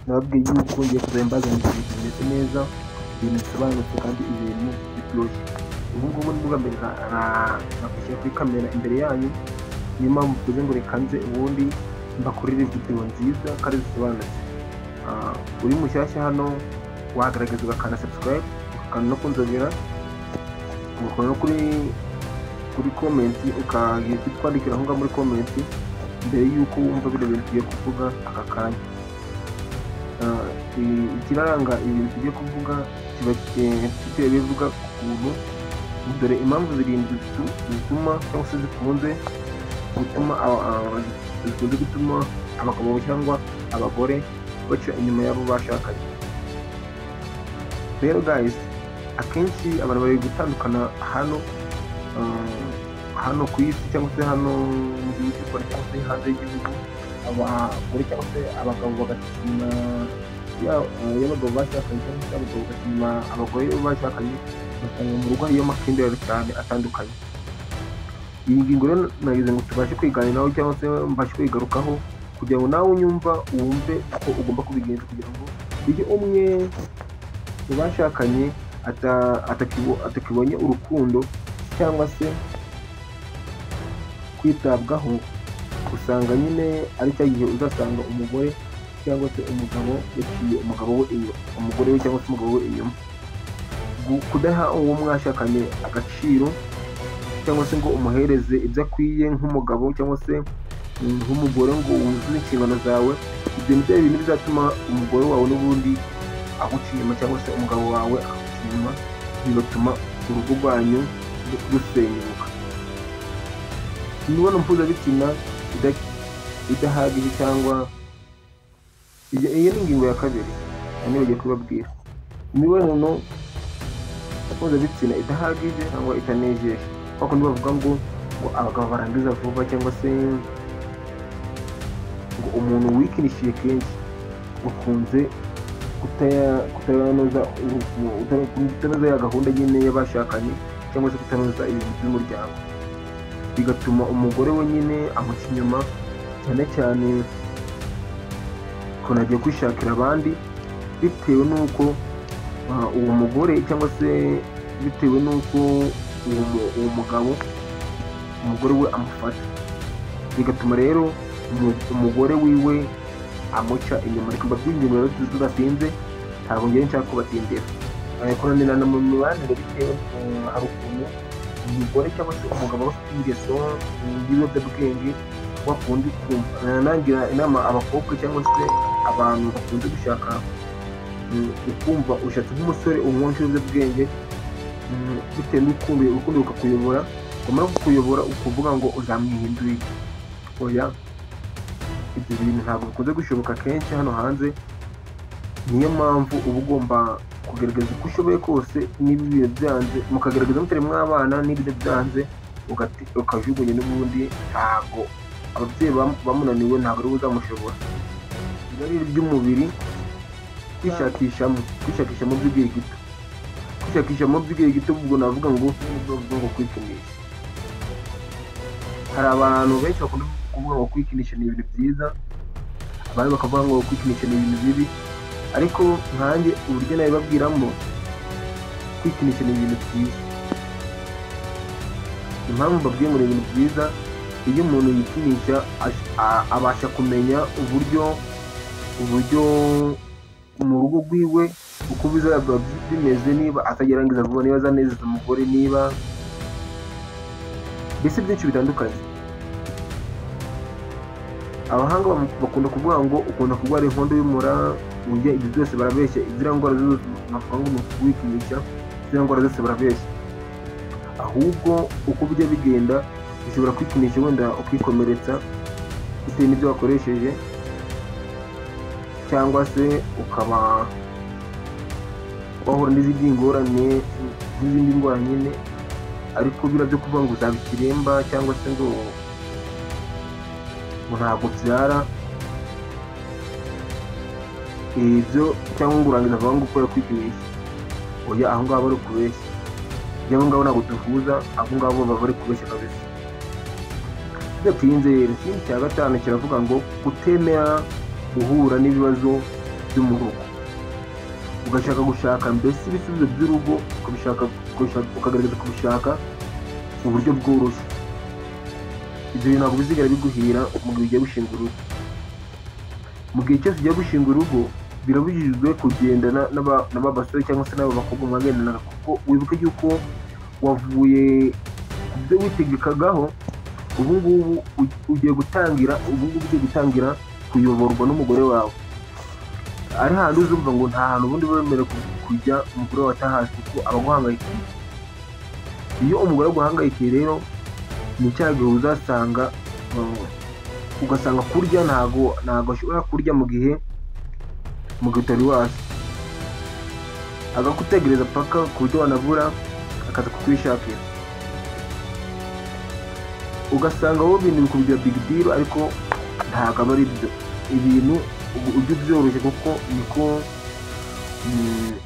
nababwiye yuko ngiye kuzajya mbazanira ibintu bimeze neza, ibintu bisobanutse kandi ibintu biryoshye. Ubu ngubu ni bwa mbere nakwishyira kuri kamera imbere yanyu, niyo mpamvu mvuze ngo reka nze ubundi mbakorere video nziza kandi zisobanutse. Uri mushyashya hano wagaragaza ugakanda subscribe, ukakanda no kunzogera, ugakora no kuri comment, ukagira twandikira aho ngaho muri comment mbere yuko wumva bino bintu tugiye kuvuga aka kanya. Ikiranga ibintu tugiye kuvuga kiba bivuga ku kuntu, dore impamvu zirindwi zituma cyangwa se zikunze gutuma abagabo cyangwa abagore baca inyuma y'abo bashakanye. Rero guys, akenshi abantu bari gutandukana hano ku isi cyangwa se hano mu gihugu cyangwa se hanze y'igihugu, abagore cyangwa se abagabo bagashima y'abagabo bashakanye cyangwa se abagabo bagashima abagore bashakanye, ugasanga mu rugo hariyo amakimbirane cyane atandukanye. Iyi ngingo rero nagize ngo tubashe kwiganiraho cyangwa se mbashe kwigarukaho kugira ngo nawe unyumva wumve uko ugomba kubigenza, kugira ngo iyo umwe mu bashakanye atakibonye urukundo cyangwa se kwitabwaho, usanga nyine ari cya gihe uzasanga umugore cyangwa se umugabo yaciye umugore we cyangwa se umugabo we inyuma. Kudaha uwo mwashakanye agaciro cyangwa se ngo umuhereze ibyo akwiye nk'umugabo cyangwa se nk'umugore ngo wuzuze inshingano zawe, ibyo ni byo bintu bizatuma umugore wawe n'ubundi aguca inyuma cyangwa se umugabo wawe aguca inyuma, bigatuma urugo rwanyu rusenyuka. Imibonano mpuzabitsina idahagije cyangwa iyi ni ingingo ya kabiri bagiye kubabwira. Imibonano mpuzabitsina idahagije cyangwa itanejeje, bakundi bavuga ngo abagabo barangiza vuba cyangwa se ngo umuntu wikinishije kenshi ukunze kutanoza ya gahunda nyine y'abashakanye cyangwa se kutanoza ibintu by'umuryango, bigatuma umugore we nyine amuca inyuma, cyane cyane ukuntu agiye kwishakira abandi, bitewe n'uko uwo mugore cyangwa se bitewe n'uko uwo mugabo umugore we amufata, bigatuma rero umugore wiwe amuca inyuma. Reka mbabwire rero tudatinze, ntabwo ngiye nshaka kubatindira. Kunanirana mu mibanire bitewe hari ukuntu umugore cyangwa se umugabo bafite ingeso y'ibiyobyabwenge, bakundi kumva. Nangira inama abakobwa cyangwa se abantu bakunze gushaka ukumva ushatse nk'umusore unywa ibiyobyabwenge bitewe n'urukundo rukakuyobora, wamara kukuyobora ukuvuga ngo uzamwihindurire. Oya, ibyo bintu ntabwo bikunze gushoboka kenshi hano hanze. Niyo mpamvu uba ugomba kugaragaza uko ushoboye kose, niba ibintu byanze mukagaragaza mutari mwabana, n'ibintu byanze ukajugunya, n'ubundi ntabwo ababyeyi bamunaniwe ntabwo ari uzamushobora. Irari ry'umubiri, kwishakishamo by'igihe gito, kwishakishamo by'igihe gito, ubwo navuga ngo kwikinisha. Hari abantu benshi bakunda kuvuga ngo kwikinisha ni ibintu byiza, abandi bakavuga ngo kwikinisha ni ibintu bibi, ariko nkanjye uburyo nabibabwiramo, kwikinisha ni ibintu byiza. Impamvu mbabwiye ngo ni ibintu byiza, iyo umuntu yikinisha abasha kumenya uburyo mu rugo rwiwe uko bizaba bimeze, niba atagerangiza vuba, niba azanezeza umugore, niba mbese byinshi bitandukanye. Abahanga bakunda kuvuga ngo ukunda kurwara inkondo y'umura, ujya ibyo byose barabeshya. iziriya ndwara zose bavuga ngo ni ukwikinisha, iziriya ndwara zose barabeshya. Ahubwo uko bijya bigenda, ushobora kwikinisha wenda ukikomeretsa bitewe n'ibyo wakoresheje, cyangwa se ukaba wahura n'izindi ngorane nyine, ariko bira byo kuvuga ngo uzaba ikiremba cyangwa se ngo ntabwo byara ibyo, cyangwa ngo urangiza avuga ngo ukora kwikinisha. Oya, aho ngaho bari kubeshya, abo ngabo ntabwo duhuza, abo ngabo baba bari kubeshya kabisa. Bidatinze rero, ikindi cya gatanu kiravuga ngo kutemera guhura n'ibibazo byo mu rugo, ugashaka gushaka mbese ibisubizo by'urugo, ukagerageza kubishaka mu buryo bworoshye. Ibyo bintu ntabwo bizigera biguhira mu gihe ugiye gushinga urugo. Mu gihe cyose ugiye gushinga urugo birabujijwe kugendana n'aba basore cyangwa se n'aba bakobwa mwagendanaga, kuko wibuke yuko wavuye ku byo witegekagaho. Ubu ngubu ugiye gutangira kuyoborwa n'umugore wawe. Ari handi uzumva ngo nta hantu ubundi wemerewe kujya umugore wawe atahazi, kuko aba aguhangayikiye. Iyo umugore aguhangayikiye rero ni cya gihe ugasanga kurya ntago ashobora kurya mu gihe utari wazi, agakutegereza paka ku buryo wanabura akaza kukwishakira. Ugasanga wowe ibintu bikubigira big deal, ariko ntabwo aba ari byo. Ibintu ujye ubyoroshye, kuko niko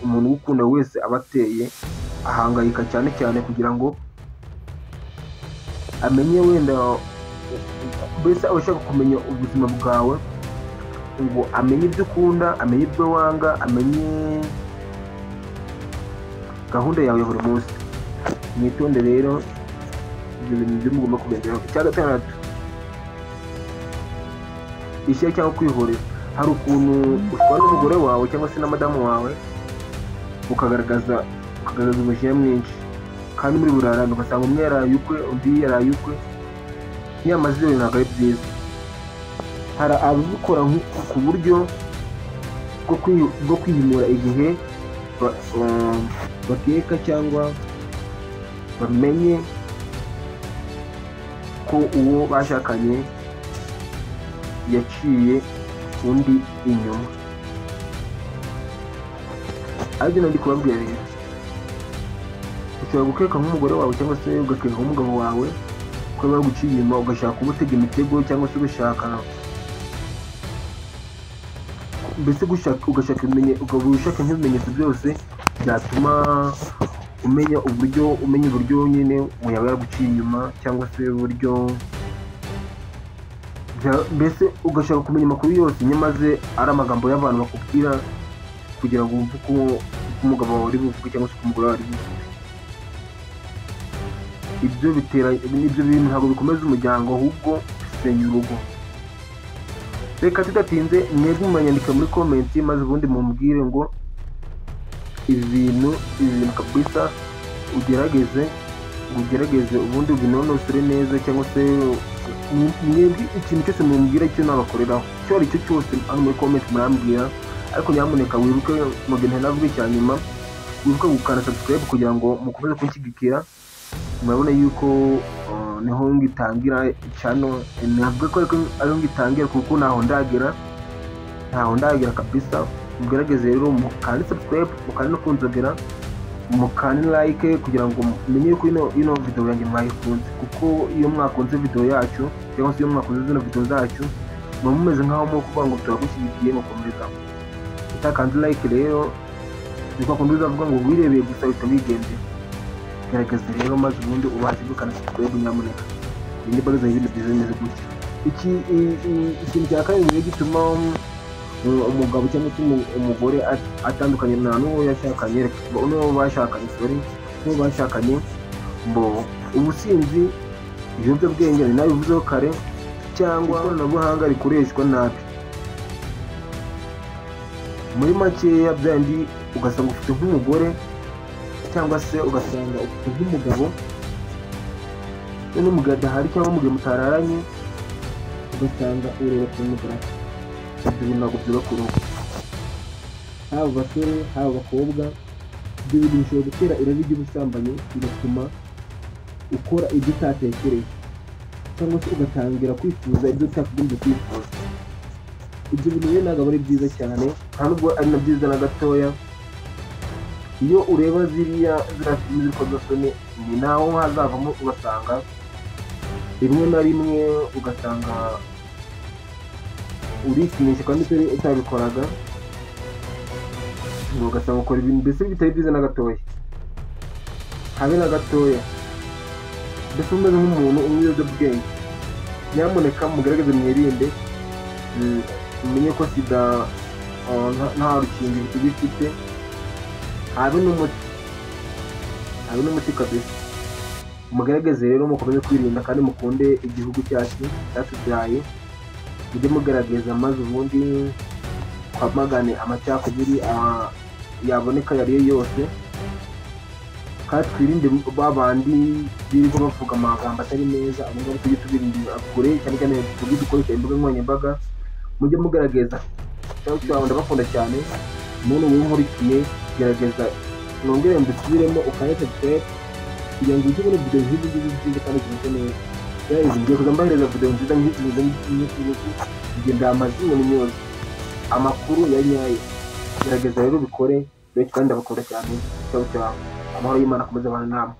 umuntu ugukunda wese aba ateye, ahangayika cyane cyane kugira ngo amenye, wenda mbese aba ashaka kumenya ubuzima bwawe, ngo amenye ibyo ukunda, amenye ibyo wanga, amenye gahunda yawe ya buri munsi. Mwitonde rero ibyo bintu byo mugomba kugenderaho. Icya gatandatu, ishyari cyangwa kwihorera. Hari ukuntu ushwana n'umugore wawe cyangwa se na madamu wawe ukagaragaza umujinya mwinshi, kandi muri burarane ugasanga umwe yaraye ukwe, undi yaraye ukwe. Nyamaze ibyo bintu ntabwo ari byiza. Hari ababikora ku buryo bwo kwihimura igihe bakeka cyangwa bamenye ko uwo bashakanye yaciye undi inyuma. Ariko ndi kubabwira rero, ushobora gukeka nk'umugore wawe cyangwa se ugakeka nk'umugabo wawe ko bari guciye inyuma, ugashaka kumutega imitego cyangwa se ugashaka nk'ibimenyetso byose byatuma umenya uburyo nyine yaba yaraguciye inyuma, cyangwa se uburyo mbese ugashaka kumenya amakuru yose nyamaze ari amagambo y'abantu bakubwira kugira ngo wumve uko umugabo wawe ari buvuge cyangwa se uko umugore wawe ari buvuge. Ibyo bintu ntabwo bikomeza umuryango, ahubwo bisenya urugo. Reka tudatinze, mwebwe mwanyandika muri comment, maze ubundi mumbwire ngo ibi bintu kabisa ugerageze ubundi ubinonosore neza, cyangwa se mwebwe ikintu cyose mumbwira icyo nabakoreraho, icyo ari cyo cyose hano muri comment murambwira. Ariko nyamuneka wibuke mu gihe ntavuga icya nyuma, wibuke gukanda subscribe kugira ngo mukomeze kunshyigikira. Murabona yuko niho ngitangira channel, ntabwo ko ari ngitangira kuko ntaho ndagera kabisa. Mugerageze rero mukande subscribe, mukande no kunzogera, mukande like kugira ngo menye yuko ino video yanjye mwayikunze, kuko iyo mwakunze video yacu cyangwa se iyo mwakunze zino video zacu muba mumeze nkaho mu kuvuga ngo turagushyigikiye mukomeza. Utakanze like rero niko kundi uzavuga ngo wirebeye gusa uhita wigendera. Gerageza rero maze ubundi ubaze gukanda subscribe nyamuneka, ni bagaza ibintu byiza bimeze gutya. Ikintu cya kabiri gituma umugabo cyangwa se umugore atandukanye n'uwo bashakanye, mbo ubusinzi, ibiyobyabwenge ni nayo bivuzeho kare, cyangwa ikoranabuhanga rikoreshwa nabi. Muri makeya byandi ugasanga ufite nk'umugore cyangwa se ugasanga ufite nk'umugabo n'umugabo adahari, cyangwa mu gihe mutararanye ugasanga ureba porunogarafi. Ibyo bintu ntabwo byubaka urugo, haba abasore haba abakobwa. Ibyo bintu bishobora gutera irari ry'ubusambanyi, bigatuma ukora ibyo utatekereje, cyangwa se ugatangira kwifuza ibyo utagombye kwifuza. Ibyo bintu rero ntabwo ari byiza cyane, nta nubwo ari na byiza na gatoya. Iyo ureba ziriya filimi z'urukozasoni, ni naho hazavamo ugasanga rimwe na rimwe ugasanga urikinisha kandi utabikoraga, ugasanga ukora ibintu mbese bitari byiza na gatoya, habe na gatoya, mbese umeze nk'umuntu unywa ibiyobyabwenge. Nyamuneka mugerageze mwirinde, mumenye ko sida nta rukingo tubifite, habe n'umuti kabisa. Mugerageze rero mukomeze kwirinda kandi mukunde igihugu cyacu cyatubyaye, mujye mugerageza maze ubundi twamagane amacakubiri yaboneka ayo ari yo yose, kandi twirinde babandi birirwa bavuga amagambo atari meza. Abo ngabo tujye tubirindira kure, cyane cyane tujye dukoresha imbuga nkoranyambaga. Mujye mugerageza, cyangwa ndabakunda cyane, umuntu w'inkurikiye gerageza nongere mbisubiremo ukande subscribe kugira ngo ujye ubona video nk'izi nziza kandi zimeze neza. Ngiye kuza mbahereza video nziza ngenda amazina yose, amakuru ya nyayo. Gerageza rero bikore, kandi ndabakunda cyane. Ciao ciao, amahoro y'Imana akomeze abane namwe.